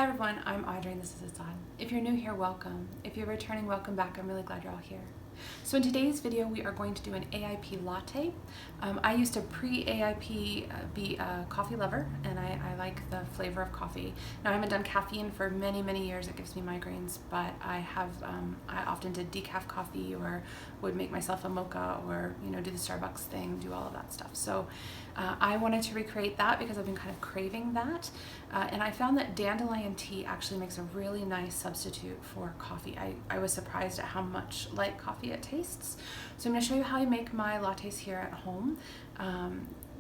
Hi everyone, I'm Audrey and this is Assad. If you're new here, welcome. If you're returning, welcome back. I'm really glad you're all here. So in today's video, we are going to do an AIP latte. I used to pre-AIP be a coffee lover, and I like the flavor of coffee. Now I haven't done caffeine for many years. It gives me migraines, but I often did decaf coffee or would make myself a mocha or do the Starbucks thing, do all of that stuff. So I wanted to recreate that because I've been kind of craving that, and I found that dandelion tea actually makes a really nice substitute for coffee. I was surprised at how much like coffee it tastes. So I'm going to show you how I make my lattes here at home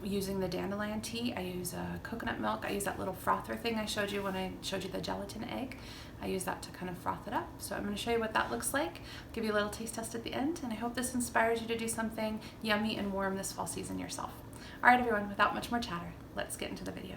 using the dandelion tea. I use coconut milk. I use that little frother thing I showed you when I showed you the gelatin egg. I use that to kind of froth it up. So I'm going to show you what that looks like, give you a little taste test at the end, and I hope this inspires you to do something yummy and warm this fall season yourself. All right, everyone, without much more chatter, let's get into the video.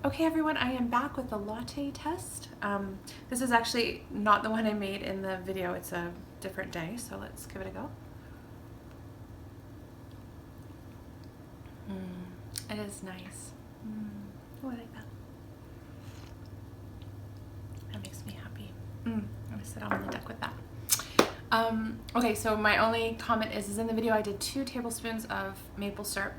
Okay everyone, I am back with the latte test. This is actually not the one I made in the video, it's a different day, so let's give it a go. It is nice. Oh, I like that. That makes me happy. I'm gonna sit on the deck with that. Okay, so my only comment is in the video I did 2 tablespoons of maple syrup.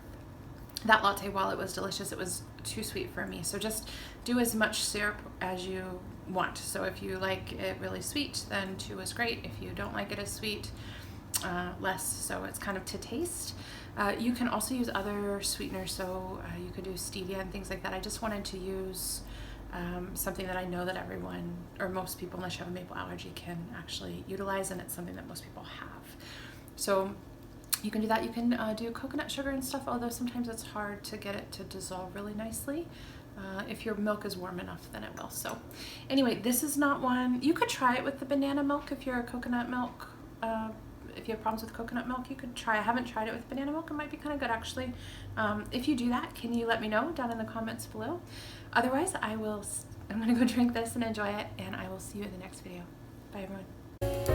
That latte, while it was delicious, it was too sweet for me. So just do as much syrup as you want. So if you like it really sweet, then 2 is great. If you don't like it as sweet, less. So it's kind of to taste. You can also use other sweeteners. So you could do stevia and things like that. I just wanted to use something that I know that everyone, or most people, unless you have a maple allergy, can actually utilize, and it's something that most people have. So you can do that. You can do coconut sugar and stuff, although sometimes it's hard to get it to dissolve really nicely. If your milk is warm enough, then it will. So anyway, this is not one. You could try it with the banana milk if you're a coconut milk. If you have problems with coconut milk, you could try. I haven't tried it with banana milk. It might be kind of good, actually. If you do that, can you let me know down in the comments below? Otherwise, I'm going to go drink this and enjoy it, and I will see you in the next video. Bye, everyone.